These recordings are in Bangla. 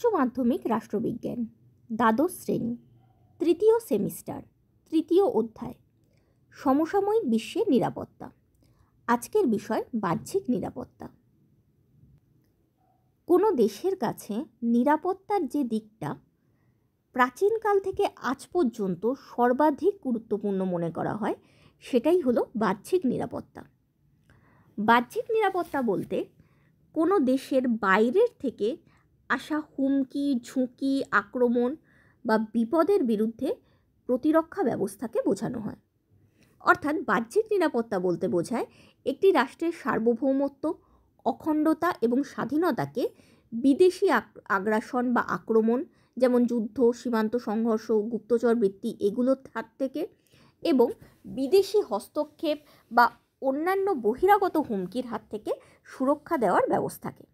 উচ্চ মাধ্যমিক রাষ্ট্রবিজ্ঞান, দ্বাদশ শ্রেণী, তৃতীয় সেমিস্টার, তৃতীয় অধ্যায়, সমসাময়িক বিশ্বের নিরাপত্তা। আজকের বিষয় বাহ্যিক নিরাপত্তা। কোনো দেশের কাছে নিরাপত্তার যে দিকটা প্রাচীনকাল থেকে আজ পর্যন্ত সর্বাধিক গুরুত্বপূর্ণ মনে করা হয়, সেটাই হলো বাহ্যিক নিরাপত্তা। বাহ্যিক নিরাপত্তা বলতে কোনো দেশের বাইরের থেকে আসা হুমকি, ঝুঁকি, আক্রমণ বা বিপদের বিরুদ্ধে প্রতিরক্ষা ব্যবস্থাকে বোঝানো হয়। অর্থাৎ বাহ্যিক নিরাপত্তা বলতে বোঝায় একটি রাষ্ট্রের সার্বভৌমত্ব, অখণ্ডতা এবং স্বাধীনতাকে বিদেশি আগ্রাসন বা আক্রমণ, যেমন যুদ্ধ, সীমান্ত সংঘর্ষ, গুপ্তচর বৃত্তি, এগুলোর হাত থেকে এবং বিদেশি হস্তক্ষেপ বা অন্যান্য বহিরাগত হুমকির হাত থেকে সুরক্ষা দেওয়ার ব্যবস্থাকে।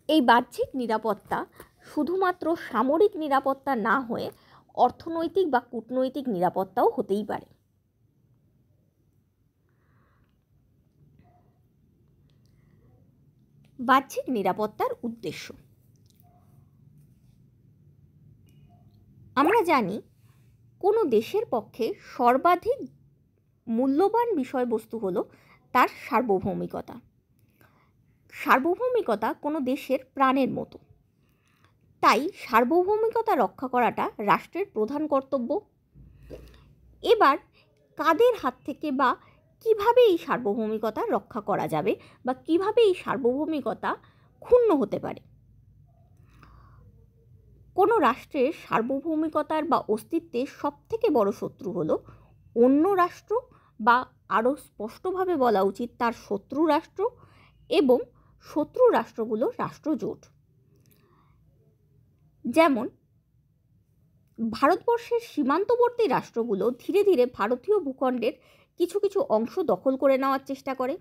এই বাহ্যিক নিরাপত্তা শুধুমাত্র সামরিক নিরাপত্তা না হয়ে অর্থনৈতিক বা কূটনৈতিক নিরাপত্তাও হতেই পারে। বাহ্যিক নিরাপত্তার উদ্দেশ্য। আমরা জানি কোনো দেশের পক্ষে সর্বাধিক মূল্যবান বিষয়বস্তু হলো তার সার্বভৌমিকতা। সার্বভৌমিকতা কোনো দেশের প্রাণের মতো, তাই সার্বভৌমিকতা রক্ষা করাটা রাষ্ট্রের প্রধান কর্তব্য। এবার কাদের হাত থেকে বা কিভাবে এই সার্বভৌমিকতা রক্ষা করা যাবে বা কিভাবে এই সার্বভৌমিকতা ক্ষুণ্ণ হতে পারে? কোনো রাষ্ট্রের সার্বভৌমিকতার বা অস্তিত্বের সবথেকে বড় শত্রু হলো অন্য রাষ্ট্র, বা আরও স্পষ্টভাবে বলা উচিত তার শত্রু রাষ্ট্র এবং শত্রু রাষ্ট্রগুলোর রাষ্ট্রজোট। যেমন ভারতবর্ষের সীমান্তবর্তী রাষ্ট্রগুলো ধীরে ধীরে ভারতীয় ভূখণ্ডের কিছু কিছু অংশ দখল করে নেওয়ার চেষ্টা করে।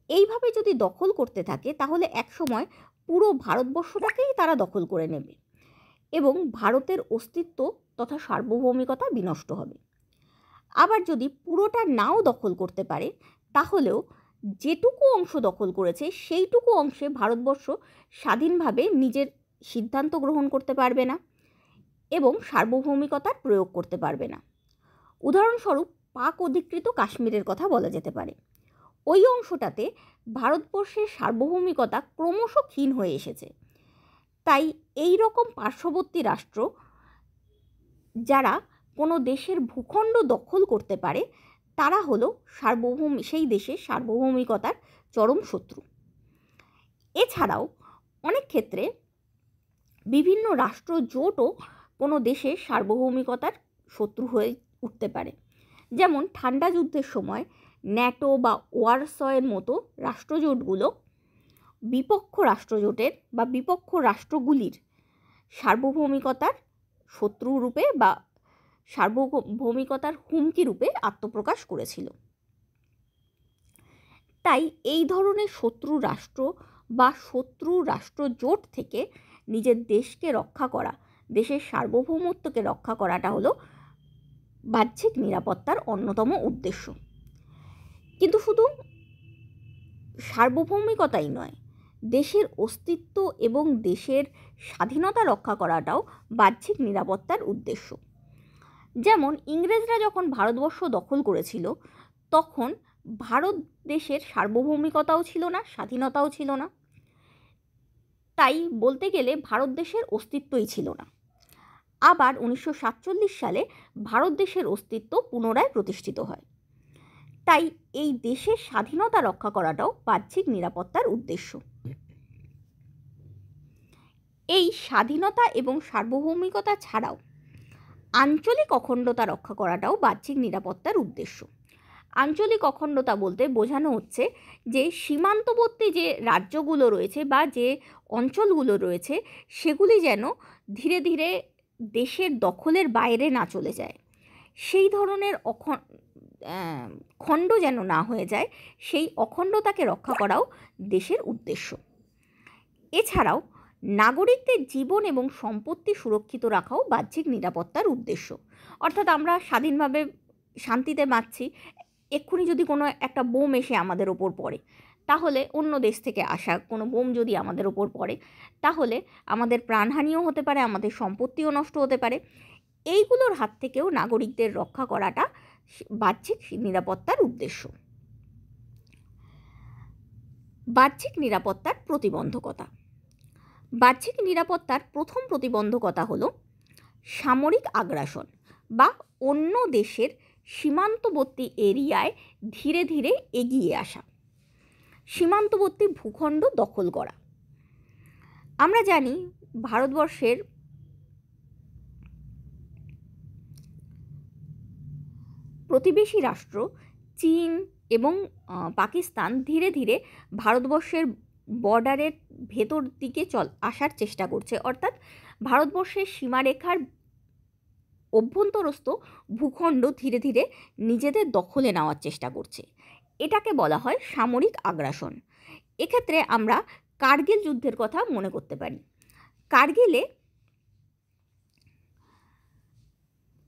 এইভাবে যদি দখল করতে থাকে তাহলে একসময় পুরো ভারতবর্ষটাকেই তারা দখল করে নেবে এবং ভারতের অস্তিত্ব তথা সার্বভৌমিকতা বিনষ্ট হবে। আবার যদি পুরোটা নাও দখল করতে পারে, তাহলেও যেটুকু অংশ দখল করেছে সেইটুকু অংশে ভারতবর্ষ স্বাধীনভাবে নিজের সিদ্ধান্ত গ্রহণ করতে পারবে না এবং সার্বভৌমিকতার প্রয়োগ করতে পারবে না। উদাহরণস্বরূপ পাক অধিকৃত কাশ্মীরের কথা বলা যেতে পারে। ওই অংশটাতে ভারতবর্ষের সার্বভৌমিকতা ক্রমশ ক্ষীণ হয়ে এসেছে। তাই এই রকম পার্শ্ববর্তী রাষ্ট্র যারা কোনো দেশের ভূখণ্ড দখল করতে পারে, তারা হলো সেই দেশের সার্বভৌমিকতার চরম শত্রু। এছাড়াও অনেক ক্ষেত্রে বিভিন্ন রাষ্ট্রজোটও কোনো দেশের সার্বভৌমিকতার শত্রু হয়ে উঠতে পারে। যেমন ঠান্ডা যুদ্ধের সময় ন্যাটো বা ওয়ারসয়ের মতো রাষ্ট্রজোটগুলো বিপক্ষ রাষ্ট্রজোটের বা বিপক্ষ রাষ্ট্রগুলির সার্বভৌমিকতার শত্রু রূপে বা সার্বভৌমিকতার হুমকি রূপে আত্মপ্রকাশ করেছিল। তাই এই ধরনের শত্রু রাষ্ট্র বা শত্রু রাষ্ট্রজোট থেকে নিজের দেশকে রক্ষা করা, দেশের সার্বভৌমত্বকে রক্ষা করাটা হলো বাহ্যিক নিরাপত্তার অন্যতম উদ্দেশ্য। কিন্তু শুধু সার্বভৌমিকতাই নয়, দেশের অস্তিত্ব এবং দেশের স্বাধীনতা রক্ষা করাটাও বাহ্যিক নিরাপত্তার উদ্দেশ্য। যেমন ইংরেজরা যখন ভারতবর্ষ দখল করেছিল, তখন ভারত দেশের সার্বভৌমিকতাও ছিল না, স্বাধীনতাও ছিল না। তাই বলতে গেলে ভারত দেশের অস্তিত্বই ছিল না। আবার 1947 সালে ভারত দেশের অস্তিত্ব পুনরায় প্রতিষ্ঠিত হয়। তাই এই দেশের স্বাধীনতা রক্ষা করাটাও বাহ্যিক নিরাপত্তার উদ্দেশ্য। এই স্বাধীনতা এবং সার্বভৌমিকতা ছাড়াও আঞ্চলিক অখণ্ডতা রক্ষা করাটাও বাহ্যিক নিরাপত্তার উদ্দেশ্য। আঞ্চলিক অখণ্ডতা বলতে বোঝানো হচ্ছে যে সীমান্তবর্তী যে রাজ্যগুলো রয়েছে বা যে অঞ্চলগুলো রয়েছে, সেগুলি যেন ধীরে ধীরে দেশের দখলের বাইরে না চলে যায়, সেই ধরনের খণ্ড যেন না হয়ে যায়, সেই অখণ্ডতাকে রক্ষা করাও দেশের উদ্দেশ্য। এছাড়াও নাগরিকদের জীবন এবং সম্পত্তি সুরক্ষিত রাখাও বাহ্যিক নিরাপত্তার উদ্দেশ্য। অর্থাৎ আমরা স্বাধীনভাবে শান্তিতে বাঁচছি, এক্ষুনি যদি কোনো একটা বোম এসে আমাদের ওপর পড়ে, তাহলে অন্য দেশ থেকে আসা কোনো বোম যদি আমাদের ওপর পড়ে তাহলে আমাদের প্রাণহানিও হতে পারে, আমাদের সম্পত্তিও নষ্ট হতে পারে। এইগুলোর হাত থেকেও নাগরিকদের রক্ষা করাটা বাহ্যিক নিরাপত্তার উদ্দেশ্য। বাহ্যিক নিরাপত্তার প্রতিবন্ধকতা। বাহ্যিক নিরাপত্তার প্রথম প্রতিবন্ধকতা হলো সামরিক আগ্রাসন বা অন্য দেশের সীমান্তবর্তী এরিয়ায় ধীরে ধীরে এগিয়ে আসা, সীমান্তবর্তী ভূখণ্ড দখল করা। আমরা জানি ভারতবর্ষের প্রতিবেশী রাষ্ট্র চীন এবং পাকিস্তান ধীরে ধীরে ভারতবর্ষের বর্ডারের ভেতর দিকে আসার চেষ্টা করছে, অর্থাৎ ভারতবর্ষের সীমারেখার অভ্যন্তরস্থ ভূখণ্ড ধীরে ধীরে নিজেদের দখলে নেওয়ার চেষ্টা করছে। এটাকে বলা হয় সামরিক আগ্রাসন। এক্ষেত্রে আমরা কার্গিল যুদ্ধের কথা মনে করতে পারি।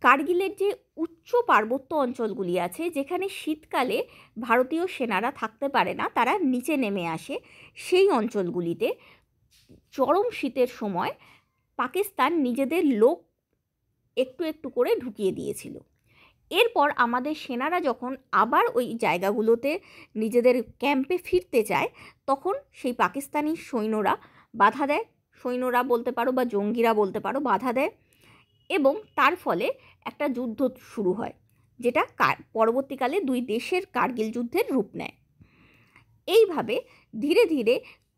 কার্গিলের যে উচ্চ পার্বত্য অঞ্চলগুলি আছে, যেখানে শীতকালে ভারতীয় সেনারা থাকতে পারে না, তারা নিচে নেমে আসে, সেই অঞ্চলগুলিতে চরম শীতের সময় পাকিস্তান নিজেদের লোক একটু একটু করে ঢুকিয়ে দিয়েছিল। এরপর আমাদের সেনারা যখন আবার ওই জায়গাগুলোতে নিজেদের ক্যাম্পে ফিরতে চায়, তখন সেই পাকিস্তানি সৈন্যরা বাধা দেয়, সৈন্যরা বলতে পারো বা জঙ্গিরা বলতে পারো, বাধা দেয়, এবং তার ফলে একটা যুদ্ধ শুরু হয়, যেটা পরবর্তীকালে দুই দেশের কার্গিল যুদ্ধের রূপ নেয়। এইভাবে ধীরে ধীরে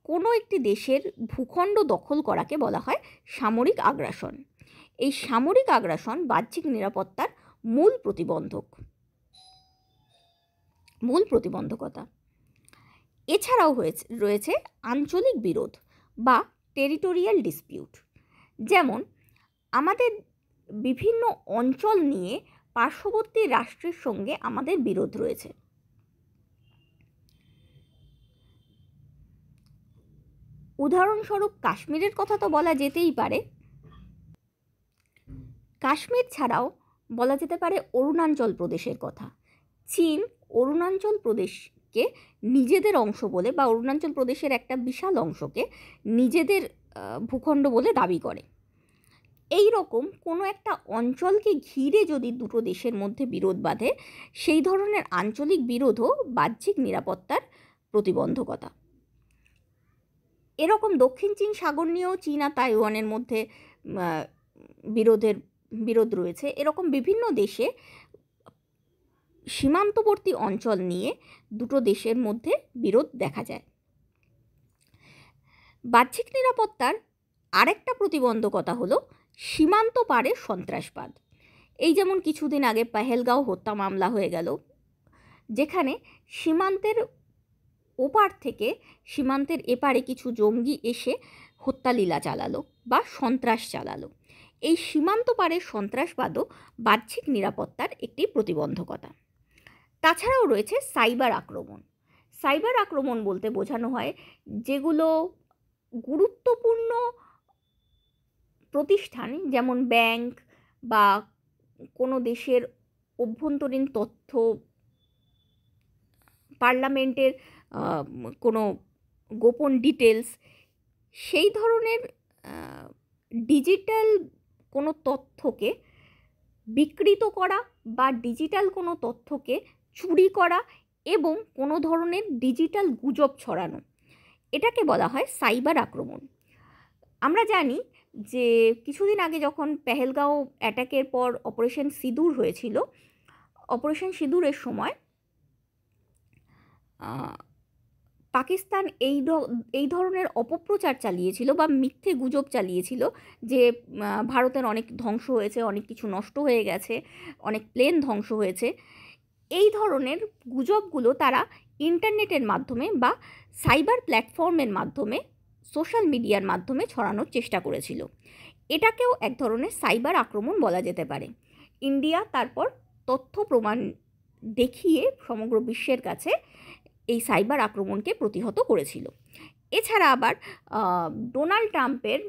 কোনো একটি দেশের ভূখণ্ড দখল করাকে বলা হয় সামরিক আগ্রাসন। এই সামরিক আগ্রাসন বাহ্যিক নিরাপত্তার মূল প্রতিবন্ধকতা। এছাড়াও রয়েছে আঞ্চলিক বিরোধ বা টেরিটোরিয়াল ডিসপিউট। যেমন আমাদের বিভিন্ন অঞ্চল নিয়ে পার্শ্ববর্তী রাষ্ট্রের সঙ্গে আমাদের বিরোধ রয়েছে। উদাহরণস্বরূপ কাশ্মীরের কথা তো বলা যেতেই পারে। কাশ্মীর ছাড়াও বলা যেতে পারে অরুণাচল প্রদেশের কথা। চীন অরুণাচল প্রদেশকে নিজেদের অংশ বলে বা অরুণাচল প্রদেশের একটা বিশাল অংশকে নিজেদের ভূখণ্ড বলে দাবি করে। এই রকম কোনো একটা অঞ্চলকে ঘিরে যদি দুটো দেশের মধ্যে বিরোধ বাঁধে, সেই ধরনের আঞ্চলিক বিরোধও বাহ্যিক নিরাপত্তার প্রতিবন্ধকতা। এরকম দক্ষিণ চীন সাগর নিয়েও চীন আর তাইওয়ানের মধ্যে বিরোধ রয়েছে। এরকম বিভিন্ন দেশে সীমান্তবর্তী অঞ্চল নিয়ে দুটো দেশের মধ্যে বিরোধ দেখা যায়। বাহ্যিক নিরাপত্তার আরেকটা প্রতিবন্ধকতা হলো সীমান্ত পারে সন্ত্রাসবাদ। এই যেমন কিছুদিন আগে পেহেলগাঁও হত্যা মামলা হয়ে গেল, যেখানে সীমান্তের ওপার থেকে সীমান্তের এপারে কিছু জঙ্গি এসে হত্যালীলা চালালো বা সন্ত্রাস চালালো। এই সীমান্ত পারের সন্ত্রাসবাদও বাহ্যিক নিরাপত্তার একটি প্রতিবন্ধকতা। তাছাড়াও রয়েছে সাইবার আক্রমণ। সাইবার আক্রমণ বলতে বোঝানো হয় যেগুলো গুরুত্বপূর্ণ প্রতিষ্ঠান, যেমন ব্যাংক বা কোনো দেশের অভ্যন্তরীণ তথ্য, পার্লামেন্টের কোনো গোপন ডিটেলস, সেই ধরনের ডিজিটাল কোনো তথ্যকে বিকৃত করা বা ডিজিটাল কোনো তথ্যকে চুরি করা এবং কোনো ধরনের ডিজিটাল গুজব ছড়ানো, এটাকে বলা হয় সাইবার আক্রমণ। আমরা জানি যে কিছুদিন আগে যখন পেহেলগাঁও অ্যাটাকের পর অপারেশন সিঁদুর হয়েছিল, অপারেশন সিঁদুরের সময় পাকিস্তান এই ধরনের অপপ্রচার চালিয়েছিল বা মিথ্যে গুজব চালিয়েছিল যে ভারতের অনেক ধ্বংস হয়েছে, অনেক কিছু নষ্ট হয়ে গেছে, অনেক প্লেন ধ্বংস হয়েছে। এই ধরনের গুজবগুলো তারা ইন্টারনেটের মাধ্যমে বা সাইবার প্ল্যাটফর্মের মাধ্যমে, সোশ্যাল মিডিয়ার মাধ্যমে ছড়ানোর চেষ্টা করেছিল। এটাকেও এক ধরনের সাইবার আক্রমণ বলা যেতে পারে। ইন্ডিয়া তারপর তথ্য প্রমাণ দেখিয়ে সমগ্র বিশ্বের কাছে এই সাইবার আক্রমণকে প্রতিহত করেছিল। এছাড়া আবার ডোনাল্ড ট্রাম্পের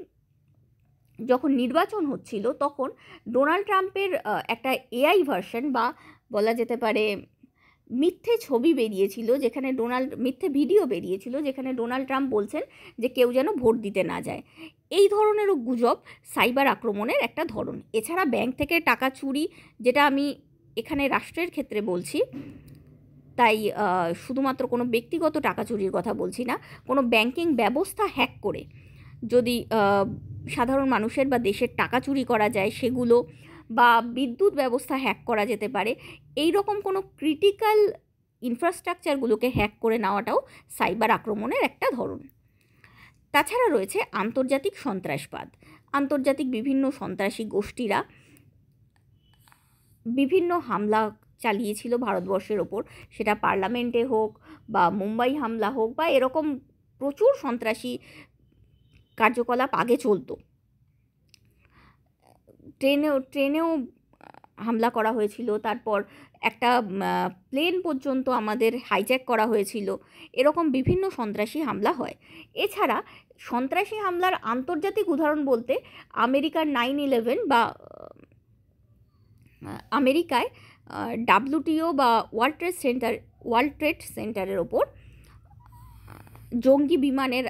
যখন নির্বাচন হচ্ছিল, তখন ডোনাল্ড ট্রাম্পের একটা এআই ভার্সন বা বলা যেতে পারে মিথ্যে ছবি বেরিয়েছিল, যেখানে মিথ্যে ভিডিও বেরিয়েছিল যেখানে ডোনাল্ড ট্রাম্প বলছেন যে কেউ যেন ভোট দিতে না যায়। এই ধরনেরও গুজব সাইবার আক্রমণের একটা ধরন। এছাড়া ব্যাংক থেকে টাকা চুরি, যেটা আমি এখানে রাষ্ট্রের ক্ষেত্রে বলছি, তাই শুধুমাত্র কোনো ব্যক্তিগত টাকা চুরির কথা বলছি না, কোনো ব্যাংকিং ব্যবস্থা হ্যাক করে যদি সাধারণ মানুষের বা দেশের টাকা চুরি করা যায় সেগুলো, বা বিদ্যুৎ ব্যবস্থা হ্যাক করা যেতে পারে, এই রকম কোনো ক্রিটিক্যাল ইনফ্রাস্ট্রাকচারগুলোকে হ্যাক করে নেওয়াটাও সাইবার আক্রমণের একটা ধরন। তাছাড়া রয়েছে আন্তর্জাতিক সন্ত্রাসবাদ। আন্তর্জাতিক বিভিন্ন সন্ত্রাসী গোষ্ঠীরা বিভিন্ন হামলা চালিয়েছিল ভারতবর্ষের ওপর, সেটা পার্লামেন্টে হোক বা মুম্বাই হামলা হোক, বা এরকম প্রচুর সন্ত্রাসী কার্যকলাপ আগে চলতো। ট্রেনেও হামলা করা হয়েছিল, তারপর একটা প্লেন পর্যন্ত আমাদের হাইজ্যাক করা হয়েছিল। এরকম বিভিন্ন সন্ত্রাসী হামলা হয়। এছাড়া সন্ত্রাসী হামলার আন্তর্জাতিক উদাহরণ বলতে আমেরিকার 9/11 বা আমেরিকায় WTO বা ওয়ার্ল্ড ট্রেড সেন্টারের ওপর জঙ্গি বিমানের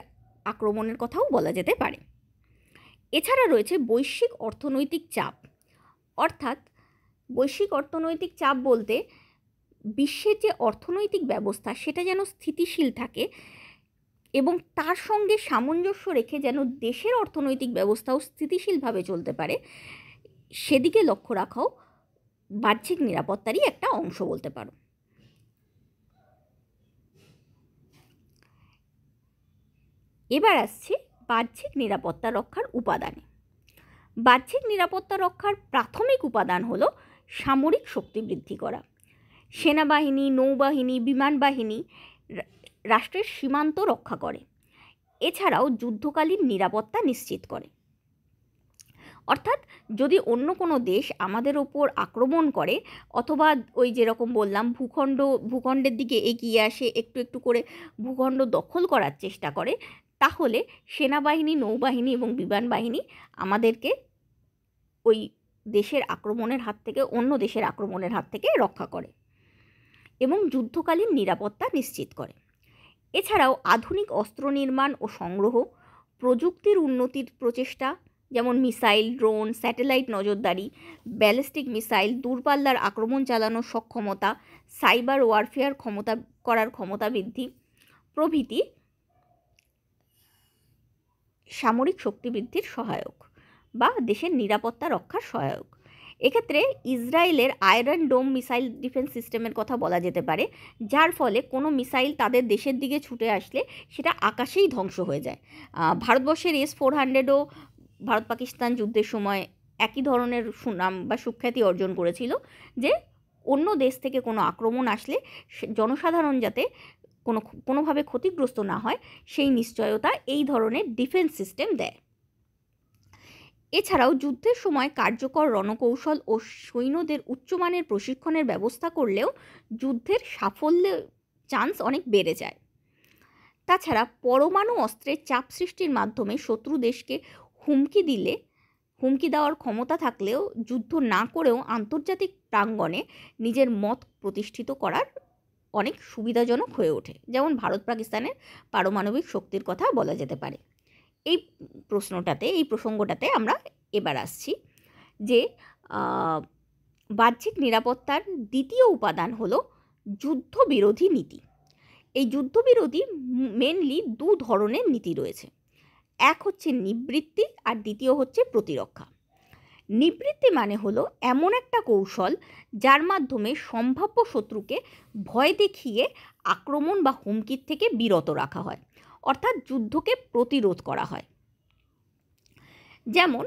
আক্রমণের কথাও বলা যেতে পারে। এছাড়া রয়েছে বৈশ্বিক অর্থনৈতিক চাপ। অর্থাৎ বৈশ্বিক অর্থনৈতিক চাপ বলতে বিশ্বের যে অর্থনৈতিক ব্যবস্থা সেটা যেন স্থিতিশীল থাকে এবং তার সঙ্গে সামঞ্জস্য রেখে যেন দেশের অর্থনৈতিক ব্যবস্থাও স্থিতিশীলভাবে চলতে পারে, সেদিকে লক্ষ্য রাখাও বাহ্যিক নিরাপত্তারই একটা অংশ বলতে পারো। এবার আসছি বাহ্যিক নিরাপত্তা রক্ষার উপাদানে। বাহ্যিক নিরাপত্তা রক্ষার প্রাথমিক উপাদান হলো সামরিক শক্তি বৃদ্ধি করা। সেনাবাহিনী, নৌবাহিনী, বিমান বাহিনী রাষ্ট্রের সীমান্ত রক্ষা করে। এছাড়াও যুদ্ধকালীন নিরাপত্তা নিশ্চিত করে। অর্থাৎ যদি অন্য কোনো দেশ আমাদের ওপর আক্রমণ করে, অথবা ওই যেরকম বললাম ভূখণ্ডের দিকে এগিয়ে আসে, একটু একটু করে ভূখণ্ড দখল করার চেষ্টা করে, তাহলে সেনাবাহিনী, নৌবাহিনী এবং বিমান বাহিনী আমাদেরকে ওই দেশের আক্রমণের হাত থেকে, অন্য দেশের আক্রমণের হাত থেকে রক্ষা করে এবং যুদ্ধকালীন নিরাপত্তা নিশ্চিত করে। এছাড়াও আধুনিক অস্ত্র নির্মাণ ও সংগ্রহ, প্রযুক্তির উন্নতির প্রচেষ্টা, যেমন মিসাইল, ড্রোন, স্যাটেলাইট নজরদারি, ব্যালিস্টিক মিসাইল, দূরপাল্লার আক্রমণ চালানোর সক্ষমতা, সাইবার ওয়ারফেয়ার করার ক্ষমতা বৃদ্ধি প্রভৃতি সামরিক শক্তি বৃদ্ধির সহায়ক বা দেশের নিরাপত্তা রক্ষার সহায়ক। এক্ষেত্রে ইসরায়েলের আয়রন ডোম মিসাইল ডিফেন্স সিস্টেমের কথা বলা যেতে পারে, যার ফলে কোনো মিসাইল তাদের দেশের দিকে ছুটে আসলে সেটা আকাশেই ধ্বংস হয়ে যায়। ভারতবর্ষের S-400ও ভারত পাকিস্তান যুদ্ধের সময় একই ধরনের সুনাম বা সুখ্যাতি অর্জন করেছিল, যে অন্য দেশ থেকে কোনো আক্রমণ আসলে জনসাধারণ যাতে কোনোভাবে ক্ষতিগ্রস্ত না হয় সেই নিশ্চয়তা এই ধরনের ডিফেন্স সিস্টেম দেয়। এছাড়াও যুদ্ধের সময় কার্যকর রণকৌশল ও সৈন্যদের উচ্চমানের প্রশিক্ষণের ব্যবস্থা করলেও যুদ্ধের সাফল্যের চান্স অনেক বেড়ে যায়। তাছাড়া পরমাণু অস্ত্রের চাপ সৃষ্টির মাধ্যমে শত্রু দেশকে হুমকি দেওয়ার ক্ষমতা থাকলেও যুদ্ধ না করেও আন্তর্জাতিক প্রাঙ্গণে নিজের মত প্রতিষ্ঠিত করার অনেক সুবিধাজনক হয়ে ওঠে, যেমন ভারত পাকিস্তানের পারমাণবিক শক্তির কথা বলা যেতে পারে। এই প্রসঙ্গটাতে আমরা এবার আসছি যে বাহ্যিক নিরাপত্তার দ্বিতীয় উপাদান হলো যুদ্ধবিরোধী নীতি। এই যুদ্ধবিরোধী মেনলি দু ধরনের নীতি রয়েছে। এক হচ্ছে নিবৃত্তি আর দ্বিতীয় হচ্ছে প্রতিরক্ষা। নিবৃত্তি মানে হলো এমন একটা কৌশল যার মাধ্যমে সম্ভাব্য শত্রুকে ভয় দেখিয়ে আক্রমণ বা হুমকির থেকে বিরত রাখা হয়, অর্থাৎ যুদ্ধকে প্রতিরোধ করা হয়। যেমন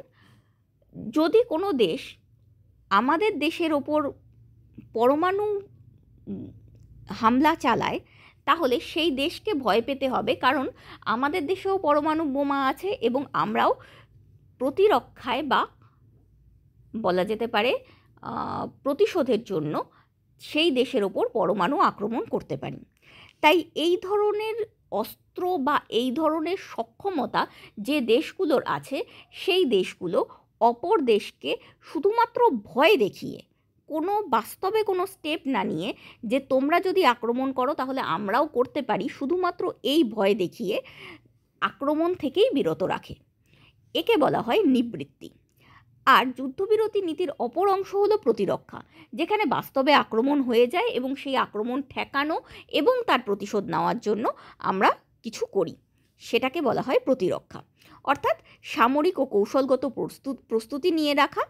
যদি কোনো দেশ আমাদের দেশের ওপর পরমাণু হামলা চালায়, তাহলে সেই দেশকে ভয় পেতে হবে, কারণ আমাদের দেশেও পরমাণু বোমা আছে এবং আমরাও প্রতিরক্ষায় বা বলা যেতে পারে প্রতিশোধের জন্য সেই দেশের ওপর পরমাণু আক্রমণ করতে পারি। তাই এই ধরনের অস্ত্র বা এই ধরনের সক্ষমতা যে দেশগুলোর আছে, সেই দেশগুলো অপর দেশকে শুধুমাত্র ভয় দেখিয়ে কোনো বাস্তবে কোনো স্টেপ না নিয়ে যে তোমরা যদি আক্রমণ করো তাহলে আমরাও করতে পারি, শুধুমাত্র এই ভয় দেখিয়ে আক্রমণ থেকেই বিরত রাখে। একে বলা হয় নিবৃত্তি। আর যুদ্ধবিরতি নীতির অপর অংশ হলো প্রতিরক্ষা, যেখানে বাস্তবে আক্রমণ হয়ে যায় এবং সেই আক্রমণ ঠেকানো এবং তার প্রতিশোধ নেওয়ার জন্য আমরা কিছু করি, সেটাকে বলা হয় প্রতিরক্ষা। অর্থাৎ সামরিক ও কৌশলগত প্রস্তুতি নিয়ে রাখা,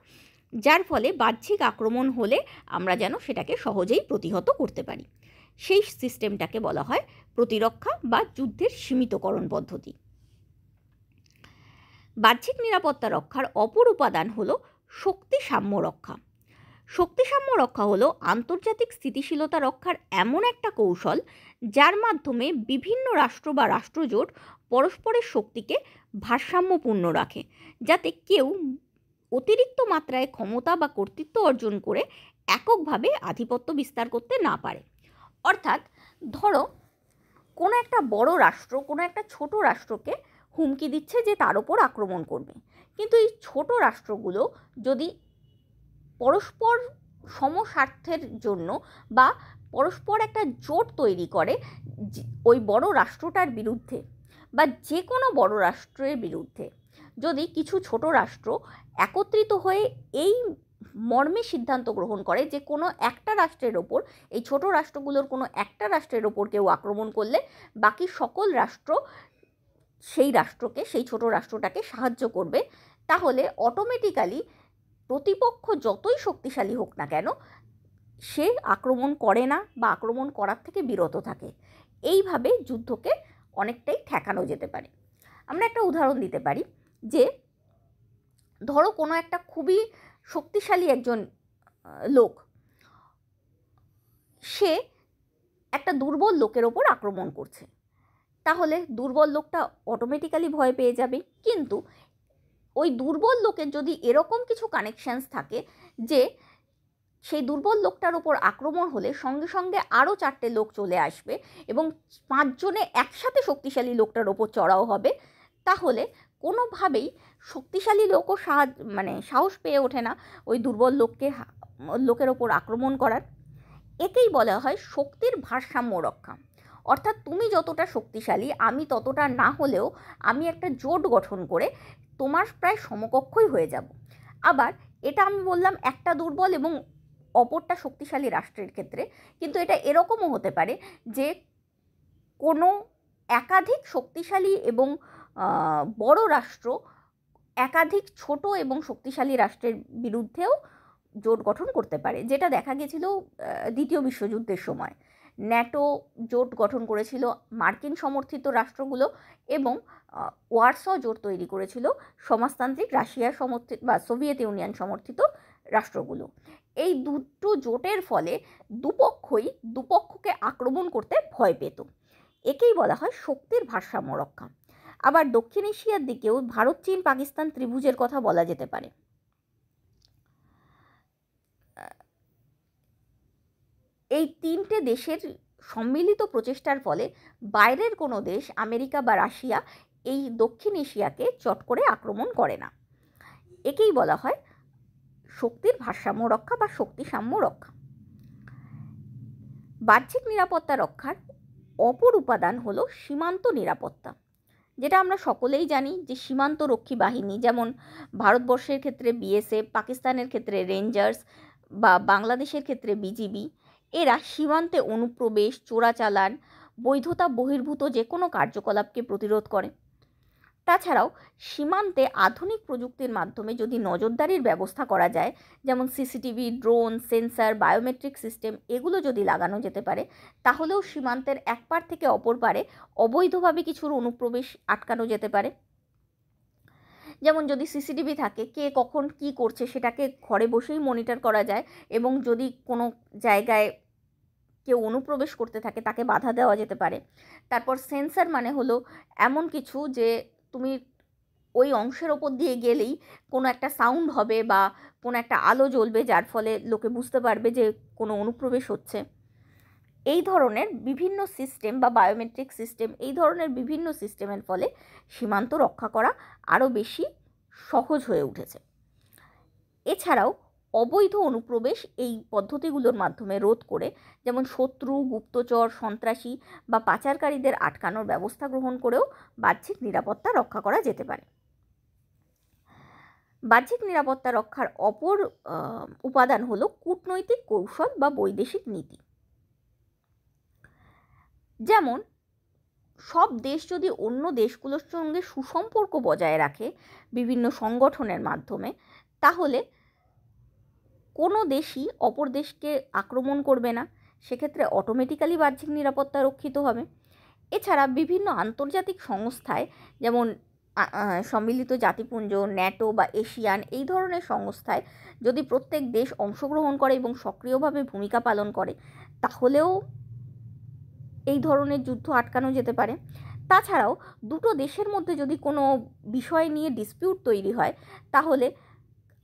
যার ফলে বাহ্যিক আক্রমণ হলে আমরা যেন সেটাকে সহজেই প্রতিহত করতে পারি। সেই সিস্টেমটাকে বলা হয় প্রতিরক্ষা বা যুদ্ধের সীমিতকরণ পদ্ধতি। বাহ্যিক নিরাপত্তা রক্ষার অপর উপাদান হলো শক্তি সাম্য রক্ষা। শক্তি সাম্য রক্ষা হলো আন্তর্জাতিক স্থিতিশীলতা রক্ষার এমন একটা কৌশল যার মাধ্যমে বিভিন্ন রাষ্ট্র বা রাষ্ট্রজোট পরস্পরের শক্তিকে ভারসাম্যপূর্ণ রাখে, যাতে কেউ অতিরিক্ত মাত্রায় ক্ষমতা বা কর্তৃত্ব অর্জন করে এককভাবে আধিপত্য বিস্তার করতে না পারে। অর্থাৎ ধরো কোনো একটা বড় রাষ্ট্র কোনো একটা ছোট রাষ্ট্রকে হুমকি দিচ্ছে যে তার ওপর আক্রমণ করবে, কিন্তু এই ছোট রাষ্ট্রগুলো যদি পরস্পর সমস্বার্থের জন্য বা পরস্পর একটা জোট তৈরি করে ওই বড় রাষ্ট্রটার বিরুদ্ধে বা যে কোনো বড় রাষ্ট্রের বিরুদ্ধে, যদি কিছু ছোট রাষ্ট্র একত্রিত হয়ে এই মর্মে সিদ্ধান্ত গ্রহণ করে যে কোনো একটা রাষ্ট্রের ওপর, এই ছোট রাষ্ট্রগুলোর কোনো একটা রাষ্ট্রের ওপর কেউ আক্রমণ করলে বাকি সকল রাষ্ট্র সেই ছোট রাষ্ট্রটাকে সাহায্য করবে, তাহলে অটোমেটিক্যালি প্রতিপক্ষ যতই শক্তিশালী হোক না কেন সে আক্রমণ করে না বা আক্রমণ করার থেকে বিরত থাকে। এইভাবে যুদ্ধকে অনেকটাই ঠেকানো যেতে পারে। আমরা একটা উদাহরণ দিতে পারি যে ধরো কোনো একটা খুবই শক্তিশালী একজন লোক, সে একটা দুর্বল লোকের ওপর আক্রমণ করছে, তাহলে দুর্বল লোকটা অটোমেটিক্যালি ভয় পেয়ে যাবে। কিন্তু ওই দুর্বল লোকের যদি এরকম কিছু কানেকশানস থাকে যে সেই দুর্বল লোকটার ওপর আক্রমণ হলে সঙ্গে সঙ্গে আরও 4টে লোক চলে আসবে এবং 5 জনে একসাথে শক্তিশালী লোকটার ওপর চড়াও হবে, তাহলে কোনোভাবেই শক্তিশালী লোকও সাহস পেয়ে ওঠে না ওই দুর্বল লোকের ওপর আক্রমণ করার। একেই বলা হয় শক্তির ভারসাম্য রক্ষা। অর্থাৎ তুমি যতটা শক্তিশালী আমি ততটা না হলেও আমি একটা জোট গঠন করে তোমার প্রায় সমকক্ষই হয়ে যাব। আবার এটা আমি বললাম একটা দুর্বল এবং অপরটা শক্তিশালী রাষ্ট্রের ক্ষেত্রে, কিন্তু এটা এরকমও হতে পারে যে কোনো একাধিক শক্তিশালী এবং বড় রাষ্ট্র একাধিক ছোট এবং শক্তিশালী রাষ্ট্রের বিরুদ্ধেও জোট গঠন করতে পারে, যেটা দেখা গেছিল দ্বিতীয় বিশ্বযুদ্ধের সময়। ন্যাটো জোট গঠন করেছিল মার্কিন সমর্থিত রাষ্ট্রগুলো এবং ওয়ারশ জোট তৈরি করেছিল সমাজতান্ত্রিক রাশিয়া সমর্থিত বা সোভিয়েত ইউনিয়ন সমর্থিত রাষ্ট্রগুলো। এই দুটো জোটের ফলে দুপক্ষকে আক্রমণ করতে ভয় পেত। একেই বলা হয় শক্তির ভারসাম্য রক্ষা। আবার দক্ষিণ এশিয়ার দিকেও ভারত চীন পাকিস্তান ত্রিভুজের কথা বলা যেতে পারে। এই 3টে দেশের সম্মিলিত প্রচেষ্টার ফলে বাইরের কোনো দেশ আমেরিকা বা রাশিয়া এই দক্ষিণ এশিয়াকে চট করে আক্রমণ করে না। একেই বলা হয় শক্তির ভারসাম্য রক্ষা বা শক্তি সাম্য রক্ষা। বাহ্যিক নিরাপত্তা রক্ষার অপর উপাদান হলো সীমান্ত নিরাপত্তা, যেটা আমরা সকলেই জানি যে সীমান্তরক্ষী বাহিনী, যেমন ভারতবর্ষের ক্ষেত্রে বিএসএফ, পাকিস্তানের ক্ষেত্রে রেঞ্জার্স বা বাংলাদেশের ক্ষেত্রে বিজিবি, এরা সীমান্তে অনুপ্রবেশ, চোরাচালান, বৈধতা বহির্ভূত যে কোনো কার্যকলাপকে প্রতিরোধ করে। তাছাড়াও সীমান্তে আধুনিক প্রযুক্তির মাধ্যমে যদি নজরদারির ব্যবস্থা করা যায়, যেমন CCTV, drone, sensor, biometric system, এগুলো যদি লাগানো যেতে পারে, তাহলেও সীমান্তের এক পার থেকে অপর পারে অবৈধভাবে কিছুর অনুপ্রবেশ আটকানো যেতে পারে। যেমন যদি সিসিটিভি থাকে, কে কখন কি করছে সেটাকে ঘরে বসেই মনিটর করা যায় এবং যদি কোনো জায়গায় কেউ অনুপ্রবেশ করতে থাকে তাকে বাধা দেওয়া যেতে পারে। তারপর সেন্সার মানে হলো এমন কিছু যে তুমি ওই অংশের ওপর দিয়ে গেলেই কোনো একটা সাউন্ড হবে বা কোনো একটা আলো জ্বলবে, যার ফলে লোকে বুঝতে পারবে যে কোনো অনুপ্রবেশ হচ্ছে। এই ধরনের বিভিন্ন সিস্টেম বা বায়োমেট্রিক সিস্টেম, এই ধরনের বিভিন্ন সিস্টেমের ফলে সীমান্ত রক্ষা করা আরও বেশি সহজ হয়ে উঠেছে। এছাড়াও অবৈধ অনুপ্রবেশ এই পদ্ধতিগুলোর মাধ্যমে রোধ করে, যেমন শত্রু, গুপ্তচর, সন্ত্রাসী বা পাচারকারীদের আটকানোর ব্যবস্থা গ্রহণ করেও বাহ্যিক নিরাপত্তা রক্ষা করা যেতে পারে। বাহ্যিক নিরাপত্তা রক্ষার অপর উপাদান হলো কূটনৈতিক কৌশল বা বৈদেশিক নীতি। যেমন সব দেশ যদি অন্য দেশগুলোর সঙ্গে সুসম্পর্ক বজায় রাখে বিভিন্ন সংগঠনের মাধ্যমে, তাহলে কোনো দেশই অপর দেশকে আক্রমণ করবে না, সেক্ষেত্রে অটোমেটিক্যালি বাহ্যিক নিরাপত্তা রক্ষিত হবে। এছাড়া বিভিন্ন আন্তর্জাতিক সংস্থায়, যেমন সম্মিলিত জাতিপুঞ্জ, ন্যাটো বা এশিয়ান, এই ধরনের সংস্থায় যদি প্রত্যেক দেশ অংশগ্রহণ করে এবং সক্রিয়ভাবে ভূমিকা পালন করে, তাহলেও এই ধরনের যুদ্ধ আটকানো যেতে পারে। তাছাড়াও দুটো দেশের মধ্যে যদি কোনো বিষয় নিয়ে ডিসপিউট তৈরি হয়, তাহলে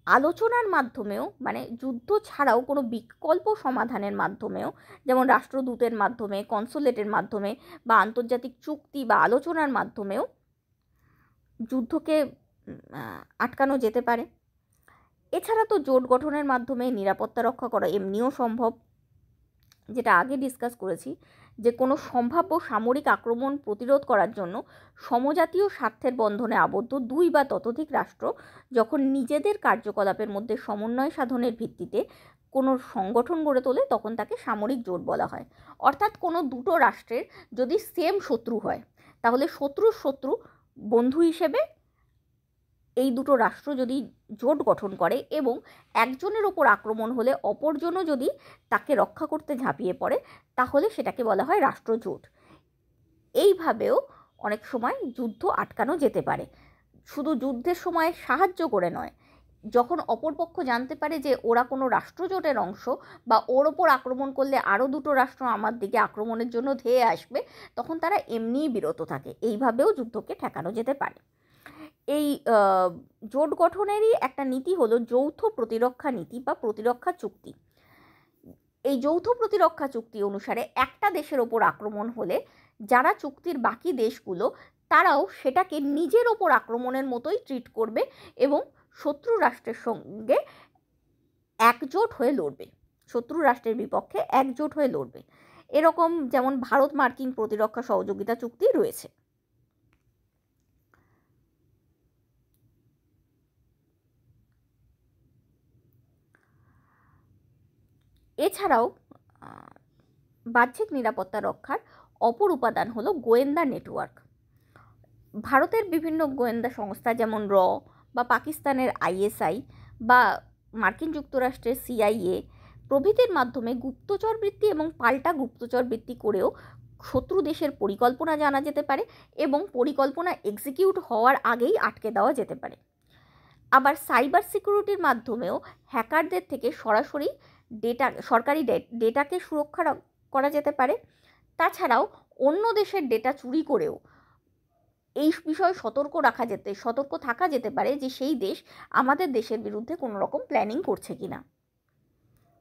আলোচনার মাধ্যমেও, মানে যুদ্ধ ছাড়াও কোনো বিকল্প সমাধানের মাধ্যমেও, যেমন রাষ্ট্রদূতের মাধ্যমে, কনসুলেটের মাধ্যমে বা আন্তর্জাতিক চুক্তি বা আলোচনার মাধ্যমেও যুদ্ধকে আটকানো যেতে পারে। এছাড়া তো জোট গঠনের মাধ্যমে নিরাপত্তা রক্ষা করা এমনিও সম্ভব, যেটা আগে ডিসকাস করেছি, যে কোনো সম্ভাব্য সামরিক আক্রমণ প্রতিরোধ করার জন্য সমজাতীয় স্বার্থের বন্ধনে আবদ্ধ দুই বা ততোধিক রাষ্ট্র যখন নিজেদের কার্যকলাপের মধ্যে সমন্বয় সাধনের ভিত্তিতে কোনো সংগঠন গড়ে তোলে, তখন তাকে সামরিক জোট বলা হয়। অর্থাৎ কোনো দুটো রাষ্ট্রের যদি সেম শত্রু হয়, তাহলে শত্রুর শত্রু বন্ধু হিসেবে এই দুটো রাষ্ট্র যদি জোট গঠন করে এবং একজনের ওপর আক্রমণ হলে অপরজনও যদি তাকে রক্ষা করতে ঝাঁপিয়ে পড়ে, তাহলে সেটাকে বলা হয় রাষ্ট্রজোট। এইভাবেও অনেক সময় যুদ্ধ আটকানো যেতে পারে। শুধু যুদ্ধের সময় সাহায্য করে নয়, যখন অপরপক্ষ জানতে পারে যে ওরা কোনো রাষ্ট্রজোটের অংশ বা ওর ওপর আক্রমণ করলে আরও দুটো রাষ্ট্র আমার দিকে আক্রমণের জন্য ধেয়ে আসবে, তখন তারা এমনিই বিরত থাকে। এইভাবেও যুদ্ধকে ঠেকানো যেতে পারে। এই জোট গঠনেরই একটা নীতি হলো যৌথ প্রতিরক্ষা নীতি বা প্রতিরক্ষা চুক্তি। এই যৌথ প্রতিরক্ষা চুক্তি অনুসারে একটা দেশের ওপর আক্রমণ হলে যারা চুক্তির বাকি দেশগুলো, তারাও সেটাকে নিজের ওপর আক্রমণের মতোই ট্রিট করবে এবং শত্রু রাষ্ট্রের সঙ্গে একজোট হয়ে লড়বে, শত্রু রাষ্ট্রের বিপক্ষে একজোট হয়ে লড়বে। এরকম যেমন ভারত মার্কিন প্রতিরক্ষা সহযোগিতা চুক্তি রয়েছে। এছাড়াও বাহ্যিক নিরাপত্তা রক্ষার অপর উপাদান হলো গোয়েন্দা নেটওয়ার্ক। ভারতের বিভিন্ন গোয়েন্দা সংস্থা যেমন র বা পাকিস্তানের আইএসআই বা মার্কিন যুক্তরাষ্ট্রের সিআইএ প্রভৃতির মাধ্যমে গুপ্তচর বৃত্তি এবং পাল্টা গুপ্তচর বৃত্তি করেও শত্রু দেশের পরিকল্পনা জানা যেতে পারে এবং পরিকল্পনা এক্সিকিউট হওয়ার আগেই আটকে দেওয়া যেতে পারে। আবার সাইবার সিকিউরিটির মাধ্যমেও হ্যাকারদের থেকে সরাসরি সরকারি ডেটাকে সুরক্ষা করা যেতে পারে। তাছাড়াও অন্য দেশের ডেটা চুরি করেও এই বিষয়ে সতর্ক থাকা যেতে পারে যে সেই দেশ আমাদের দেশের বিরুদ্ধে কোনো রকম প্ল্যানিং করছে কিনা,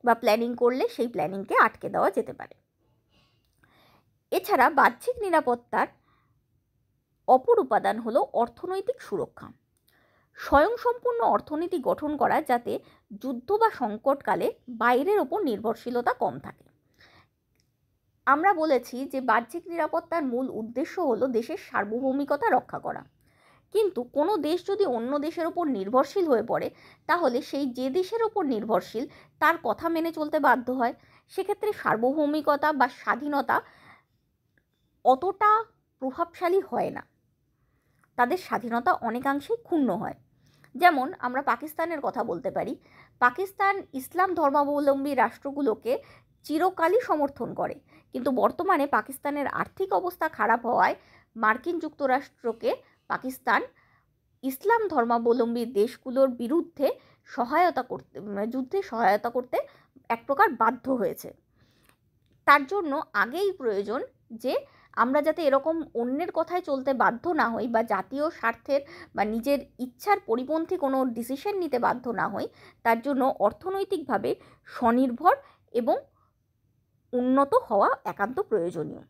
বা প্ল্যানিং করলে সেই প্ল্যানিংকে আটকে দেওয়া যেতে পারে। এছাড়া বাহ্যিক নিরাপত্তার অপর উপাদান হলো অর্থনৈতিক সুরক্ষা। স্বয়ংসম্পূর্ণ অর্থনীতি গঠন করা, যাতে যুদ্ধ বা সংকটকালে বাইরের ওপর নির্ভরশীলতা কম থাকে। আমরা বলেছি যে বাহ্যিক নিরাপত্তার মূল উদ্দেশ্য হলো দেশের সার্বভৌমিকতা রক্ষা করা, কিন্তু কোনো দেশ যদি অন্য দেশের ওপর নির্ভরশীল হয়ে পড়ে, তাহলে সেই যে দেশের ওপর নির্ভরশীল তার কথা মেনে চলতে বাধ্য হয়। সেক্ষেত্রে সার্বভৌমিকতা বা স্বাধীনতা অতটা প্রভাবশালী হয় না, তাদের স্বাধীনতা অনেকাংশেই ক্ষুণ্ণ হয়। যেমন আমরা পাকিস্তানের কথা বলতে পারি। পাকিস্তান ইসলাম ধর্মাবলম্বী রাষ্ট্রগুলোকে চিরকালই সমর্থন করে, কিন্তু বর্তমানে পাকিস্তানের আর্থিক অবস্থা খারাপ হওয়ায় মার্কিন যুক্তরাষ্ট্রকে পাকিস্তান ইসলাম ধর্মাবলম্বী দেশগুলোর বিরুদ্ধে যুদ্ধে সহায়তা করতে এক প্রকার বাধ্য হয়েছে। তার জন্য আগেই প্রয়োজন যে আমরা যাতে এরকম অন্যের কথায় চলতে বাধ্য না হই, বা জাতীয় স্বার্থের বা নিজের ইচ্ছার পরিপন্থী কোনো ডিসিশন নিতে বাধ্য না হই, তার জন্য অর্থনৈতিকভাবে স্বনির্ভর এবং উন্নত হওয়া একান্ত প্রয়োজনীয়।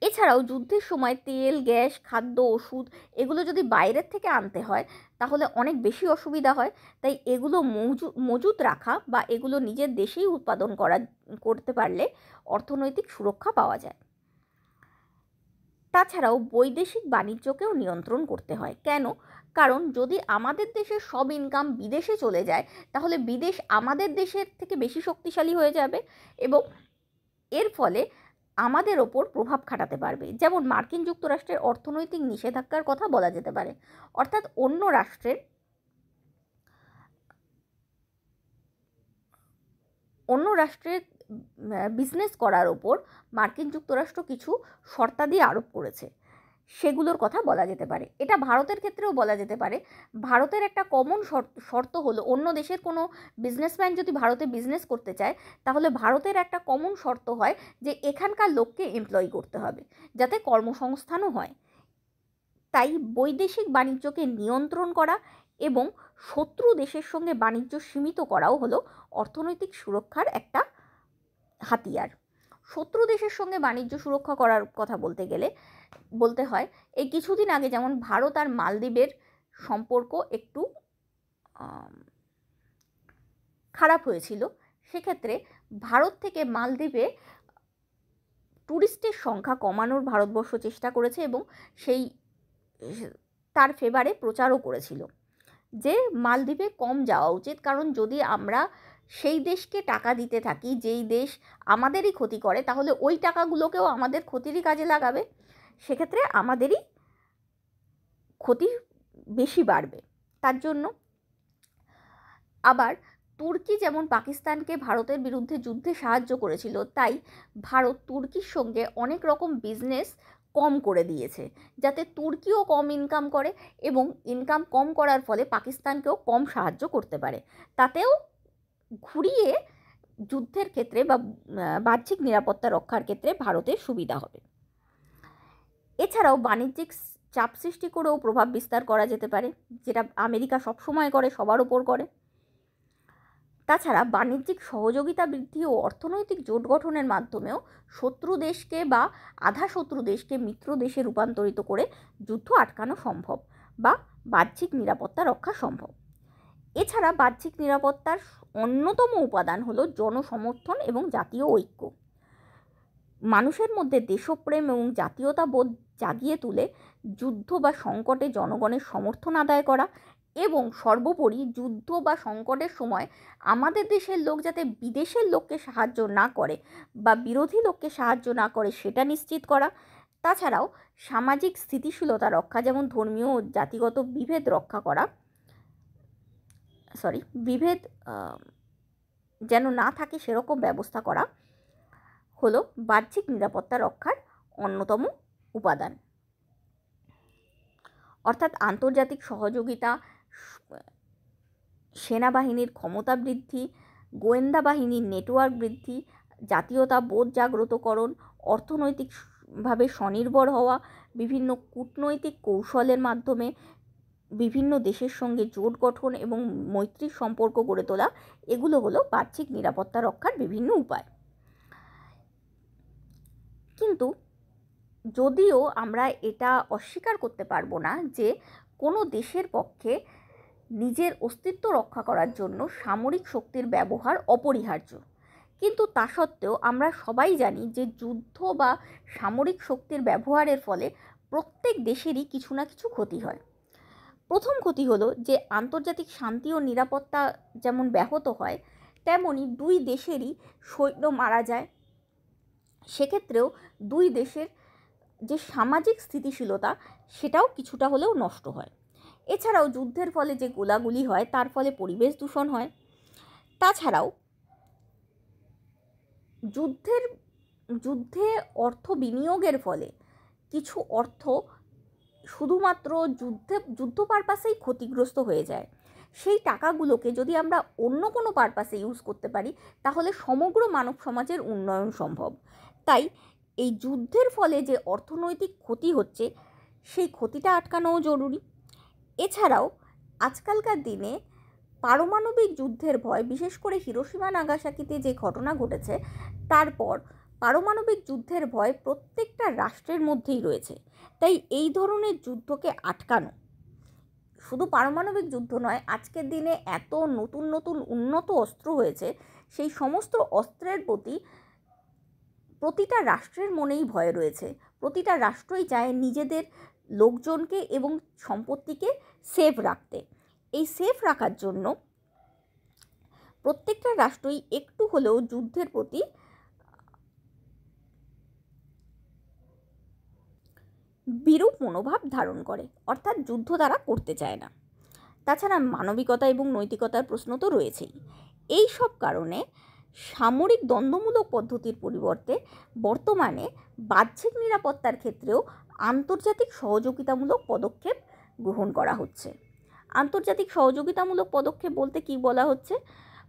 এছাড়াও যুদ্ধের সময় তেল, গ্যাস, খাদ্য, ওষুধ এগুলো যদি বাইরের থেকে আনতে হয় তাহলে অনেক বেশি অসুবিধা হয়। তাই এগুলো মজুত রাখা বা এগুলো নিজের দেশেই উৎপাদন করতে পারলে অর্থনৈতিক সুরক্ষা পাওয়া যায়। তাছাড়াও বৈদেশিক বাণিজ্যকেও নিয়ন্ত্রণ করতে হয়। কেন? কারণ যদি আমাদের দেশের সব ইনকাম বিদেশে চলে যায় তাহলে বিদেশ আমাদের দেশের থেকে বেশি শক্তিশালী হয়ে যাবে এবং এর ফলে আমাদের ওপর প্রভাব খাটাতে পারবে। যেমন মার্কিন যুক্তরাষ্ট্রের অর্থনৈতিক নিষেধাজ্ঞার কথা বলা যেতে পারে। অর্থাৎ অন্য রাষ্ট্রের বিজনেস করার ওপর মার্কিন যুক্তরাষ্ট্র কিছু শর্তাদি আরোপ করেছে, সেগুলোর কথা বলা যেতে পারে। এটা ভারতের ক্ষেত্রেও বলা যেতে পারে। ভারতের একটা কমন শর্ত হলো, অন্য দেশের কোনো বিজনেসম্যান যদি ভারতে বিজনেস করতে চায় তাহলে ভারতের একটা কমন শর্ত হয় যে এখানকার লোককে এমপ্লয় করতে হবে, যাতে কর্মসংস্থানও হয়। তাই বৈদেশিক বাণিজ্যকে নিয়ন্ত্রণ করা এবং শত্রু দেশের সঙ্গে বাণিজ্য সীমিত করাও হলো অর্থনৈতিক সুরক্ষার একটা হাতিয়ার। শত্রু দেশের সঙ্গে বাণিজ্য সুরক্ষা করার কথা বলতে হয়, এই কিছুদিন আগে যেমন ভারত আর মালদ্বীপের সম্পর্ক একটু খারাপ হয়েছিল। সেক্ষেত্রে ভারত থেকে মালদ্বীপে ট্যুরিস্টের সংখ্যা কমানোর ভারতবর্ষ চেষ্টা করেছে এবং তার ফেভারে প্রচারও করেছিল যে মালদ্বীপে কম যাওয়া উচিত। কারণ যদি আমরা সেই দেশকে টাকা দিতে থাকি যেই দেশ আমাদেরই ক্ষতি করে, তাহলে ওই টাকাগুলোকেও আমাদের ক্ষতিরই কাজে লাগাবে, সেক্ষেত্রে আমাদেরই ক্ষতি বেশি বাড়বে। তার জন্য আবার তুর্কি যেমন পাকিস্তানকে ভারতের বিরুদ্ধে যুদ্ধে সাহায্য করেছিল, তাই ভারত তুর্কির সঙ্গে অনেক রকম বিজনেস কম করে দিয়েছে, যাতে তুর্কিও কম ইনকাম করে এবং ইনকাম কম করার ফলে পাকিস্তানকেও কম সাহায্য করতে পারে। তাতেও ঘুরিয়ে যুদ্ধের ক্ষেত্রে বা বাহ্যিক নিরাপত্তা রক্ষার ক্ষেত্রে ভারতের সুবিধা হবে। এছাড়াও বাণিজ্যিক চাপ সৃষ্টি করেও প্রভাব বিস্তার করা যেতে পারে, যেটা আমেরিকা সবসময় করে, সবার ওপর করে। তাছাড়া বাণিজ্যিক সহযোগিতা বৃদ্ধি ও অর্থনৈতিক জোট গঠনের মাধ্যমেও শত্রু দেশকে বা আধা শত্রু দেশকে মিত্র দেশে রূপান্তরিত করে যুদ্ধ আটকানো সম্ভব বা বাহ্যিক নিরাপত্তা রক্ষা সম্ভব। এছাড়া বাহ্যিক নিরাপত্তার অন্যতম উপাদান হলো জনসমর্থন এবং জাতীয় ঐক্য। মানুষের মধ্যে দেশপ্রেম এবং জাতীয়তাবোধ জাগিয়ে তুলে যুদ্ধ বা সংকটে জনগণের সমর্থন আদায় করা এবং সর্বোপরি যুদ্ধ বা সংকটের সময় আমাদের দেশের লোক যাতে বিদেশের লোককে সাহায্য না করে বা বিরোধী লোককে সাহায্য না করে সেটা নিশ্চিত করা। তাছাড়াও সামাজিক স্থিতিশীলতা রক্ষা, যেমন ধর্মীয় ও জাতিগত বিভেদ বিভেদ যেন না থাকে সেরকম ব্যবস্থা করা হলো বাহ্যিক নিরাপত্তা রক্ষার অন্যতম উপাদান। অর্থাৎ আন্তর্জাতিক সহযোগিতা, সেনাবাহিনীর ক্ষমতা বৃদ্ধি, গোয়েন্দা বাহিনীর নেটওয়ার্ক বৃদ্ধি, জাতীয়তাবোধ জাগ্রতকরণ, অর্থনৈতিকভাবে স্বনির্ভর হওয়া, বিভিন্ন কূটনৈতিক কৌশলের মাধ্যমে বিভিন্ন দেশের সঙ্গে জোট গঠন এবং মৈত্রীর সম্পর্ক গড়ে তোলা, এগুলো হলো বাহ্যিক নিরাপত্তা রক্ষার বিভিন্ন উপায়। কিন্তু যদিও আমরা এটা অস্বীকার করতে পারবো না যে কোনো দেশের পক্ষে নিজের অস্তিত্ব রক্ষা করার জন্য সামরিক শক্তির ব্যবহার অপরিহার্য, কিন্তু তা সত্ত্বেও আমরা সবাই জানি যে যুদ্ধ বা সামরিক শক্তির ব্যবহারের ফলে প্রত্যেক দেশেরই কিছু না কিছু ক্ষতি হয়। প্রথম ক্ষতি হলো যে আন্তর্জাতিক শান্তি ও নিরাপত্তা যেমন ব্যাহত হয়, তেমনি দুই দেশেরই সৈন্য মারা যায়। সেক্ষেত্রেও দুই দেশের যে সামাজিক স্থিতিশীলতা সেটাও কিছুটা হলেও নষ্ট হয়। এছাড়াও যুদ্ধের ফলে যে গোলাগুলি হয় তার ফলে পরিবেশ দূষণ হয়। তাছাড়াও যুদ্ধে অর্থ বিনিয়োগের ফলে কিছু অর্থ শুধুমাত্র যুদ্ধ পারপাসেই ক্ষতিগ্রস্ত হয়ে যায়। সেই টাকাগুলোকে যদি আমরা অন্য কোনো পারপাসে ইউজ করতে পারি তাহলে সমগ্র মানব সমাজের উন্নয়ন সম্ভব। তাই এই যুদ্ধের ফলে যে অর্থনৈতিক ক্ষতি হচ্ছে সেই ক্ষতিটা আটকানোও জরুরি। এছাড়াও আজকালকার দিনে পারমাণবিক যুদ্ধের ভয়, বিশেষ করে হিরোশিমা নাগাসাকিতে যে ঘটনা ঘটেছে তারপর পারমাণবিক যুদ্ধের ভয় প্রত্যেকটা রাষ্ট্রের মধ্যেই রয়েছে। তাই এই ধরনের যুদ্ধকে আটকানো, শুধু পারমাণবিক যুদ্ধ নয়, আজকের দিনে এত নতুন নতুন উন্নত অস্ত্র হয়েছে, সেই সমস্ত অস্ত্রের প্রতি প্রতিটা রাষ্ট্রের মনেই ভয় রয়েছে। প্রতিটা রাষ্ট্রই চায় নিজেদের লোকজনকে এবং সম্পত্তিকে সেফ রাখতে। এই সেফ রাখার জন্য প্রত্যেকটা রাষ্ট্রই একটু হলেও যুদ্ধের প্রতি বিরূপ মনোভাব ধারণ করে, অর্থাৎ যুদ্ধ তারা করতে চায় না। তাছাড়া মানবিকতা এবং নৈতিকতার প্রশ্ন তো রয়েছেই। এই সব কারণে সামরিক দ্বন্দ্বমূলক পদ্ধতির পরিবর্তে বর্তমানে বাহ্যিক নিরাপত্তার ক্ষেত্রেও আন্তর্জাতিক সহযোগিতামূলক পদক্ষেপ গ্রহণ করা হচ্ছে। আন্তর্জাতিক সহযোগিতামূলক পদক্ষেপ বলতে কি বলা হচ্ছে?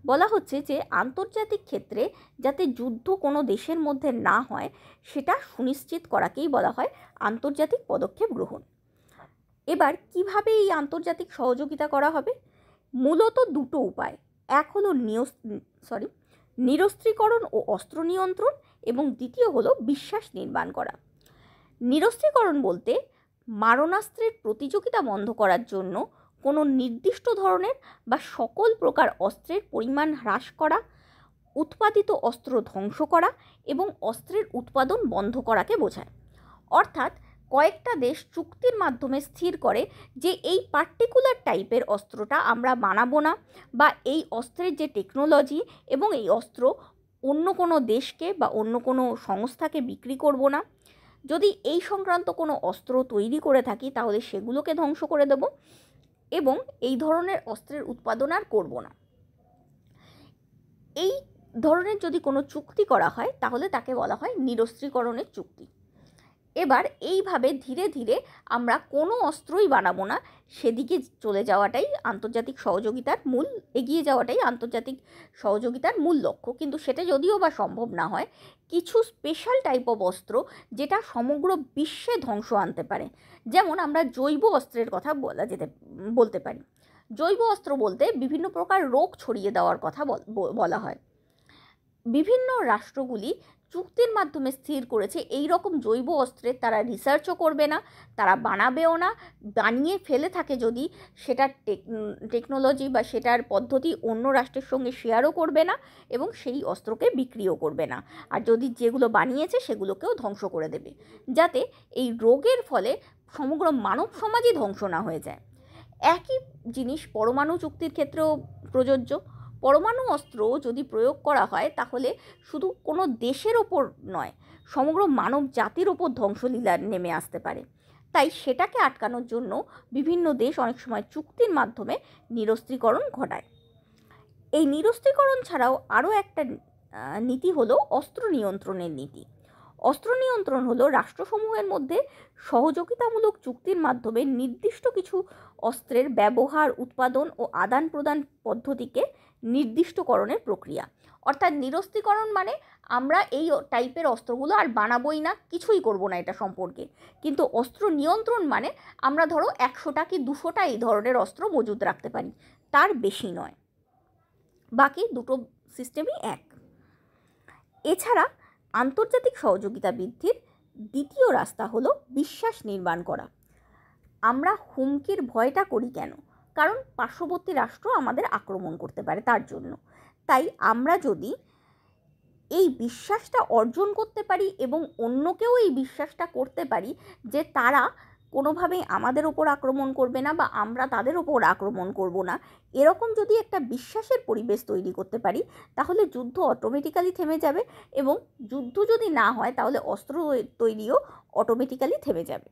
বলা হচ্ছে যে আন্তর্জাতিক ক্ষেত্রে যাতে যুদ্ধ কোনো দেশের মধ্যে না হয় সেটা সুনিশ্চিত করাকেই বলা হয় আন্তর্জাতিক পদক্ষেপ গ্রহণ। এবার কিভাবে এই আন্তর্জাতিক সহযোগিতা করা হবে? মূলত দুটো উপায়। এক হলো নিরস্ত্রীকরণ ও অস্ত্র নিয়ন্ত্রণ, এবং দ্বিতীয় হলো বিশ্বাস নির্মাণ করা। নিরস্ত্রীকরণ বলতে মারণাস্ত্রের প্রতিযোগিতা বন্ধ করার জন্য কোনো নির্দিষ্ট ধরনের বা সকল প্রকার অস্ত্রের পরিমাণ হ্রাস করা, উৎপাদিত অস্ত্র ধ্বংস করা এবং অস্ত্রের উৎপাদন বন্ধ করাকে বোঝায়। অর্থাৎ কয়েকটা দেশ চুক্তির মাধ্যমে স্থির করে যে এই পার্টিকুলার টাইপের অস্ত্রটা আমরা বানাবো না, বা এই অস্ত্রের যে টেকনোলজি এবং এই অস্ত্র অন্য কোনো দেশকে বা অন্য কোনো সংস্থাকে বিক্রি করব না। যদি এই সংক্রান্ত কোনো অস্ত্র তৈরি করে থাকি তাহলে সেগুলোকে ধ্বংস করে দেব, এবং এই ধরনের অস্ত্রের উৎপাদন আর করব না। এই ধরনের যদি কোনো চুক্তি করা হয় তাহলে তাকে বলা হয় নিরস্ত্রীকরণের চুক্তি। এবার এইভাবে ধীরে ধীরে আমরা কোনো অস্ত্রই বানাবো না সেদিকে চলে যাওয়াটাই আন্তর্জাতিক সহযোগিতার এগিয়ে যাওয়াটাই আন্তর্জাতিক সহযোগিতার মূল লক্ষ্য। কিন্তু সেটা যদিও বা সম্ভব না হয়, কিছু স্পেশাল টাইপ অফ অস্ত্র যেটা সমগ্র বিশ্বে ধ্বংস আনতে পারে, যেমন আমরা জৈব অস্ত্রের কথা বলতে পারি। জৈব অস্ত্র বলতে বিভিন্ন প্রকার রোগ ছড়িয়ে দেওয়ার কথা বলা হয়। বিভিন্ন রাষ্ট্রগুলি চুক্তির মাধ্যমে স্থির করেছে এই রকম জৈব অস্ত্রের তারা রিসার্চও করবে না, তারা বানাবেও না। বানিয়ে ফেলে থাকে যদি, সেটার টেকনোলজি বা সেটার পদ্ধতি অন্য রাষ্ট্রের সঙ্গে শেয়ারও করবে না, এবং সেই অস্ত্রকে বিক্রিও করবে না। আর যদি যেগুলো বানিয়েছে সেগুলোকেও ধ্বংস করে দেবে, যাতে এই রোগের ফলে সমগ্র মানব সমাজই ধ্বংস না হয়ে যায়। একই জিনিস পরমাণু চুক্তির ক্ষেত্রেও প্রযোজ্য। পরমাণু অস্ত্র যদি প্রয়োগ করা হয় তাহলে শুধু কোনো দেশের ওপর নয়, সমগ্র মানব জাতির ওপর ধ্বংসলীলা নেমে আসতে পারে। তাই সেটাকে আটকানোর জন্য বিভিন্ন দেশ অনেক সময় চুক্তির মাধ্যমে নিরস্ত্রীকরণ ঘটায়। এই নিরস্ত্রীকরণ ছাড়াও আরও একটা নীতি হলো অস্ত্র নিয়ন্ত্রণের নীতি। অস্ত্র নিয়ন্ত্রণ হলো রাষ্ট্রসমূহের মধ্যে সহযোগিতামূলক চুক্তির মাধ্যমে নির্দিষ্ট কিছু অস্ত্রের ব্যবহার, উৎপাদন ও আদান প্রদান পদ্ধতিকে নির্দিষ্টকরণের প্রক্রিয়া। অর্থাৎ নিরস্ত্রীকরণ মানে আমরা এই টাইপের অস্ত্রগুলো আর বানাবোই না, কিছুই করব না এটা সম্পর্কে। কিন্তু অস্ত্র নিয়ন্ত্রণ মানে আমরা ধরো 100টা কি 200টা এই ধরনের অস্ত্র মজুদ রাখতে পারি, তার বেশি নয়। বাকি দুটো সিস্টেমই এক। এছাড়া আন্তর্জাতিক সহযোগিতা বৃদ্ধির দ্বিতীয় রাস্তা হলো বিশ্বাস নির্মাণ করা। আমরা হুমকির ভয়টা করি কেন? কারণ পার্শ্ববর্তী রাষ্ট্র আমাদের আক্রমণ করতে পারে, তার জন্য। তাই আমরা যদি এই বিশ্বাসটা অর্জন করতে পারি এবং অন্যকেও এই বিশ্বাসটা করতে পারি যে তারা কোনোভাবেই আমাদের ওপর আক্রমণ করবে না বা আমরা তাদের ওপর আক্রমণ করব না, এরকম যদি একটা বিশ্বাসের পরিবেশ তৈরি করতে পারি তাহলে যুদ্ধ অটোমেটিক্যালি থেমে যাবে, এবং যুদ্ধ যদি না হয় তাহলে অস্ত্র তৈরিও অটোমেটিক্যালি থেমে যাবে।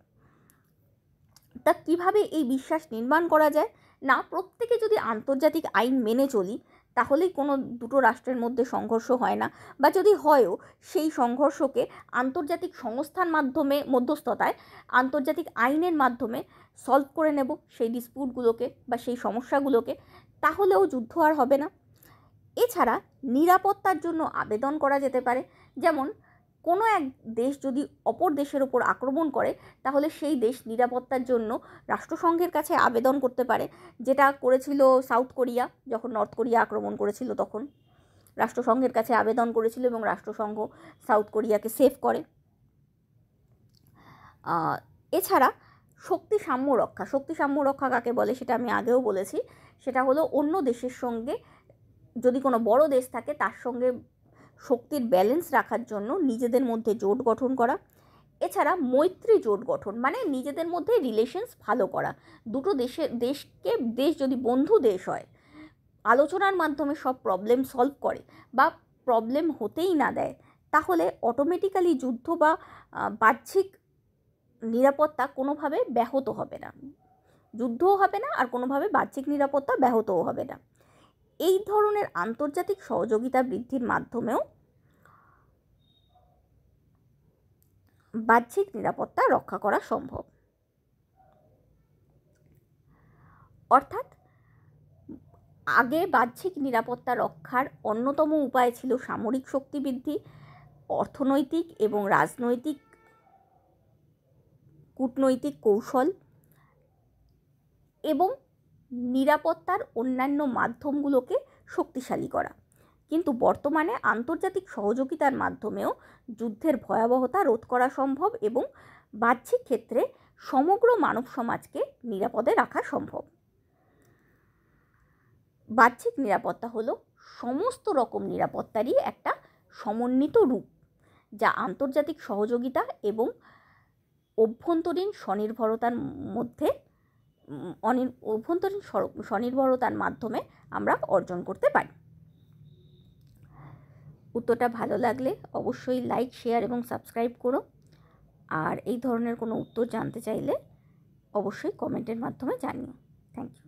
তা কীভাবে এই বিশ্বাস নির্মাণ করা যায়? না, প্রত্যেকে যদি আন্তর্জাতিক আইন মেনে চলি তাহলেই কোনো দুটো রাষ্ট্রের মধ্যে সংঘর্ষ হয় না, বা যদি হয়ও সেই সংঘর্ষকে আন্তর্জাতিক সংস্থার মাধ্যমে মধ্যস্থতায় আন্তর্জাতিক আইনের মাধ্যমে সলভ করে নেব সেই ডিসপিউটগুলোকে বা সেই সমস্যাগুলোকে, তাহলেও যুদ্ধ আর হবে না। এছাড়া নিরাপত্তার জন্য আবেদন করা যেতে পারে। যেমন কোনো এক দেশ যদি অপর দেশের ওপর আক্রমণ করে তাহলে সেই দেশ নিরাপত্তার জন্য রাষ্ট্রসংঘের কাছে আবেদন করতে পারে, যেটা করেছিল সাউথ কোরিয়া যখন নর্থ কোরিয়া আক্রমণ করেছিল তখন। রাষ্ট্রসংঘের কাছে আবেদন করেছিল এবং রাষ্ট্রসংঘ সাউথ কোরিয়াকে সেভ করে। এছাড়া শক্তি সাম্য রক্ষা কাকে বলে সেটা আমি আগেও বলেছি। সেটা হলো অন্য দেশের সঙ্গে, যদি কোনো বড় দেশ থাকে তার সঙ্গে শক্তির ব্যালেন্স রাখার জন্য নিজেদের মধ্যে জোট গঠন করা। এছাড়া মৈত্রী জোট গঠন মানে নিজেদের মধ্যে রিলেশনস ভালো করা। দুটো দেশ যদি বন্ধু দেশ হয়, আলোচনার মাধ্যমে সব প্রবলেম সলভ করে বা প্রবলেম হতেই না দেয়, তাহলে অটোমেটিক্যালি যুদ্ধ বা বাহ্যিক নিরাপত্তা কোনোভাবে ব্যাহত হবে না, যুদ্ধও হবে না আর কোনোভাবে বাহ্যিক নিরাপত্তা ব্যাহতও হবে না। এই ধরনের আন্তর্জাতিক সহযোগিতা বৃদ্ধির মাধ্যমেও বাহ্যিক নিরাপত্তা রক্ষা করা সম্ভব। অর্থাৎ আগে বাহ্যিক নিরাপত্তা রক্ষার অন্যতম উপায় ছিল সামরিক শক্তি বৃদ্ধি, অর্থনৈতিক এবং রাজনৈতিক কূটনৈতিক কৌশল এবং নিরাপত্তার অন্যান্য মাধ্যমগুলোকে শক্তিশালী করা। কিন্তু বর্তমানে আন্তর্জাতিক সহযোগিতার মাধ্যমেও যুদ্ধের ভয়াবহতা রোধ করা সম্ভব এবং বাহ্যিক ক্ষেত্রে সমগ্র মানব সমাজকে নিরাপদে রাখা সম্ভব। বাহ্যিক নিরাপত্তা হলো সমস্ত রকম নিরাপত্তারই একটা সমন্বিত রূপ, যা আন্তর্জাতিক সহযোগিতা এবং অভ্যন্তরীণ স্বনির্ভরতার মাধ্যমে আমরা অর্জন করতে পারি। উত্তরটা ভালো লাগলে অবশ্যই লাইক, শেয়ার এবং সাবস্ক্রাইব করো। আর এই ধরনের কোনো উত্তর জানতে চাইলে অবশ্যই কমেন্টের মাধ্যমে জানিও। Thank you.